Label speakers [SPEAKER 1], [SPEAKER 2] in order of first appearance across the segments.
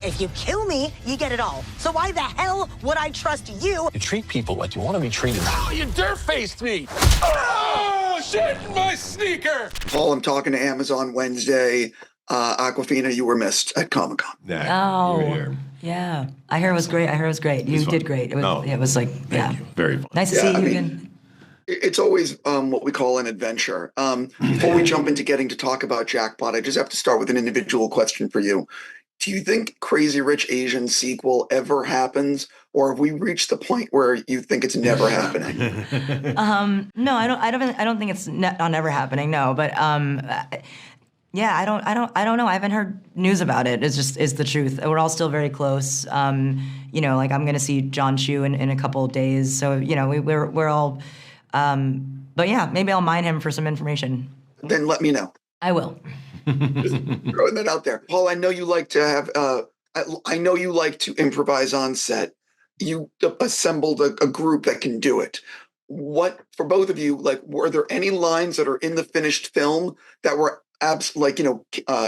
[SPEAKER 1] If you kill me, you get it all. So why the hell would I trust you?
[SPEAKER 2] You treat people like you want to be treated.
[SPEAKER 3] Oh, you dare-faced me! Oh, shit, my sneaker!
[SPEAKER 4] Paul, I'm talking to Amazon Wednesday. Awkwafina, you were missed at Comic-Con.
[SPEAKER 5] Yeah, you were here.
[SPEAKER 6] Yeah. I heard it was great. You did great. It was like,
[SPEAKER 5] Thank you. Very fun.
[SPEAKER 6] Nice to see you again.
[SPEAKER 4] It's always what we call an adventure. Before we jump into getting to talk about Jackpot, I just have to start with an individual question for you. Do you think Crazy Rich Asian sequel ever happens, or have we reached the point where you think it's never happening?
[SPEAKER 6] No, I don't think it's not never happening. No, but yeah, I don't know. I haven't heard news about it. It's the truth. We're all still very close. You know, like I'm gonna see John Chu in a couple of days. So you know, we're all. But yeah, maybe I'll mine him for some information.
[SPEAKER 4] Then let me know.
[SPEAKER 6] I will.
[SPEAKER 4] Just throwing that out there. Paul, I know you like to have, I know you like to improvise on set. You assembled a group that can do it. What, for both of you, like, were there any lines that are in the finished film that were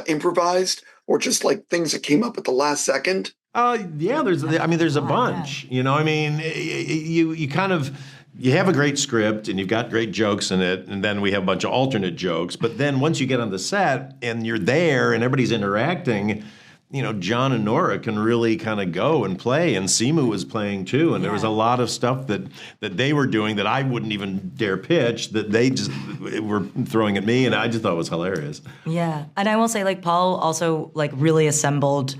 [SPEAKER 4] improvised, or just like things that came up at the last second?
[SPEAKER 5] Yeah, there's a bunch.
[SPEAKER 6] Yeah.
[SPEAKER 5] You know, I mean, you kind of. You have a great script and you've got great jokes in it, and then we have a bunch of alternate jokes. But then once you get on the set and you're there and everybody's interacting, you know, John and Nora can really kind of go and play, and Simu was playing too, and there was a lot of stuff that they were doing that I wouldn't even dare pitch, that they just were throwing at me, and I just thought it was hilarious.
[SPEAKER 6] Yeah, and I will say, like, Paul also like really assembled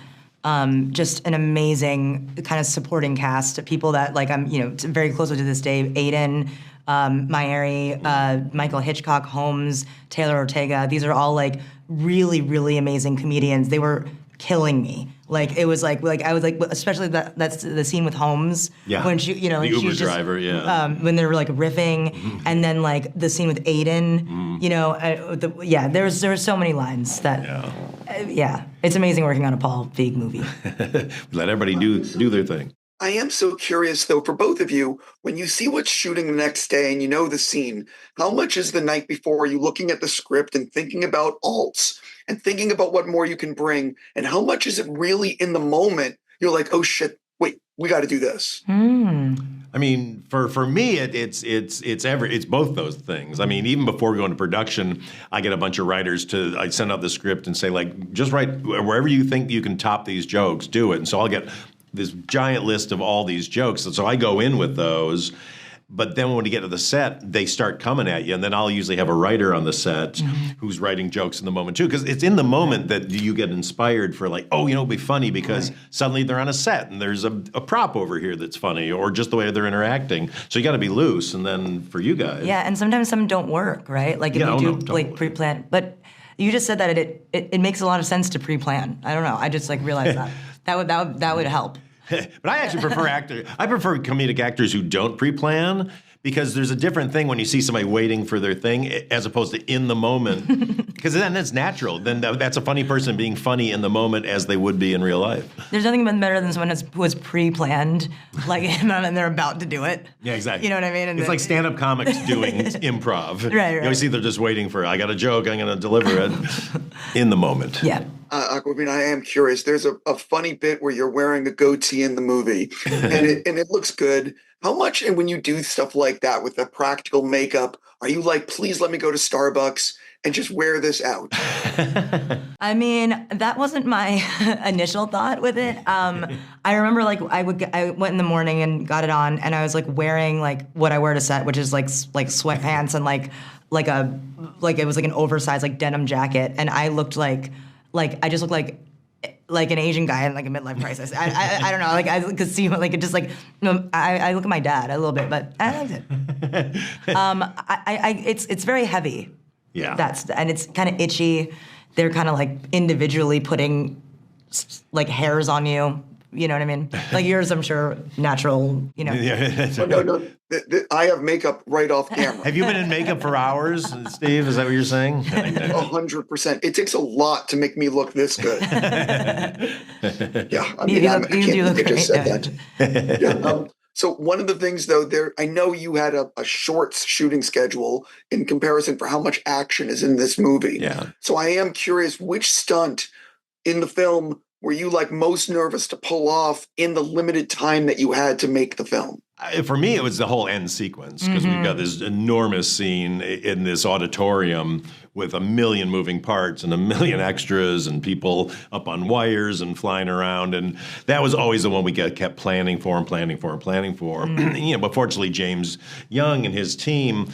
[SPEAKER 6] just an amazing kind of supporting cast of people that, like, I'm, you know, very close to this day. Ayden Mayeri, Michael Hitchcock, Holmes, Taylor Ortega. These are all like really, really amazing comedians. They were killing me. Like, it was like I was like, especially that's the scene with Holmes.
[SPEAKER 5] Yeah.
[SPEAKER 6] When she, you know,
[SPEAKER 5] the
[SPEAKER 6] like,
[SPEAKER 5] Uber driver,
[SPEAKER 6] when they were like riffing, and then like the scene with Ayden, you know, there were so many lines that, it's amazing working on a Paul Feig movie.
[SPEAKER 5] Let everybody do their thing.
[SPEAKER 4] I am so curious, though, for both of you, when you see what's shooting the next day and you know the scene, how much is the night before you looking at the script and thinking about alts and thinking about what more you can bring, and how much is it really in the moment? You're like, oh shit, wait, we got to do this.
[SPEAKER 5] I mean, for me, it's both those things. I mean, even before going to production, I get a bunch of writers I send out the script and say, like, just write wherever you think you can top these jokes, do it. And so I'll get this giant list of all these jokes, and so I go in with those. But then when you get to the set, they start coming at you, and then I'll usually have a writer on the set who's writing jokes in the moment too, because it's in the moment that you get inspired for, like, oh, you know, it'll be funny because suddenly they're on a set and there's a prop over here that's funny, or just the way they're interacting. So you got to be loose, and then for you guys,
[SPEAKER 6] and sometimes some don't work, right? Like if you do like pre-plan, but you just said that it makes a lot of sense to pre-plan. I don't know. I just like realized that would help.
[SPEAKER 5] But I actually prefer I prefer comedic actors who don't pre-plan, because there's a different thing when you see somebody waiting for their thing as opposed to in the moment. Because then it's natural. Then that's a funny person being funny in the moment as they would be in real life.
[SPEAKER 6] There's nothing better than someone who has pre-planned, like, and they're about to do it.
[SPEAKER 5] Yeah, exactly.
[SPEAKER 6] You know what I mean? And
[SPEAKER 5] it's like stand-up comics doing improv.
[SPEAKER 6] Right.
[SPEAKER 5] You always see they're just waiting for, I got a joke, I'm going to deliver it in the moment.
[SPEAKER 6] Yeah.
[SPEAKER 4] Awkwafina, I am curious. There's a funny bit where you're wearing a goatee in the movie, and it looks good. How much, and when you do stuff like that with the practical makeup, are you like, please let me go to Starbucks and just wear this out?
[SPEAKER 6] I mean, that wasn't my initial thought with it. I remember, like, I went in the morning and got it on, and I was like wearing like what I wear to set, which is like sweatpants and like it was like an oversized like denim jacket, and I looked like I just looked like an Asian guy in like a midlife crisis. I don't know, like I could see like it just like, you know, I look at my dad a little bit, but I liked it. It's very heavy.
[SPEAKER 5] Yeah.
[SPEAKER 6] And it's kind of itchy. They're kind of like individually putting like hairs on you. You know what I mean? Like yours, I'm sure, natural, you know.
[SPEAKER 4] No. I have makeup right off camera.
[SPEAKER 5] Have you been in makeup for hours, Steve? Is that what you're saying?
[SPEAKER 4] 100%. It takes a lot to make me look this good. Yeah, I mean, I can't believe I just said that. Yeah. So one of the things, though, I know you had a short shooting schedule in comparison for how much action is in this movie.
[SPEAKER 5] Yeah.
[SPEAKER 4] So I am curious, which stunt in the film were you like most nervous to pull off in the limited time that you had to make the film?
[SPEAKER 5] For me, it was the whole end sequence because we've got this enormous scene in this auditorium with a million moving parts and a million extras and people up on wires and flying around. And that was always the one we kept planning for. But fortunately, James Young and his team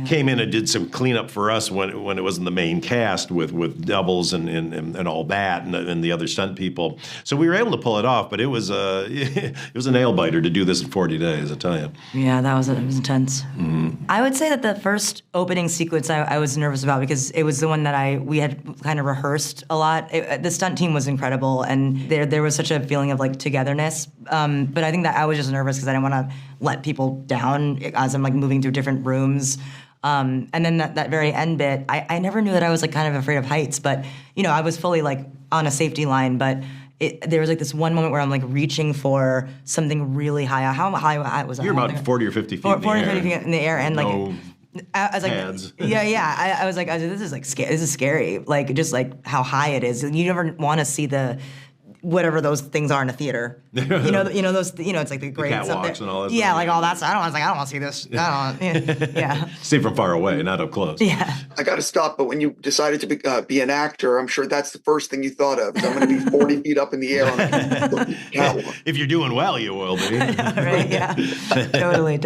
[SPEAKER 5] came in and did some cleanup for us when it wasn't the main cast with doubles and all that and the other stunt people. So we were able to pull it off, but it was it was a nail biter to do this in 40 days, I tell you.
[SPEAKER 6] Yeah, it was intense. I would say that the first opening sequence I was nervous about because it was the one that we had kind of rehearsed a lot. The stunt team was incredible, and there was such a feeling of like togetherness. But I think that I was just nervous because I didn't want to let people down as I'm like moving through different rooms. And then that very end bit, I never knew that I was like kind of afraid of heights, but I was fully like on a safety line, but there was like this one moment where I'm like reaching for something really high. How high was I?
[SPEAKER 5] You're about 40 or 50 feet
[SPEAKER 6] 40 or 50 feet in the air, and like I was like,
[SPEAKER 5] pads.
[SPEAKER 6] I was like, this is like scary. This is scary. Like just like how high it is. You never want to see the whatever those things are in a theater. Those. It's like the great
[SPEAKER 5] catwalks and all that.
[SPEAKER 6] Yeah, like all that stuff. I don't want to see this. Yeah.
[SPEAKER 5] See from far away, not up close.
[SPEAKER 6] Yeah.
[SPEAKER 4] I got to stop, but when you decided to be an actor, I'm sure that's the first thing you thought of. I'm going to be 40 feet up in the air on a catwalk.
[SPEAKER 5] If you're doing well, you will be.
[SPEAKER 6] Right? Yeah. Totally.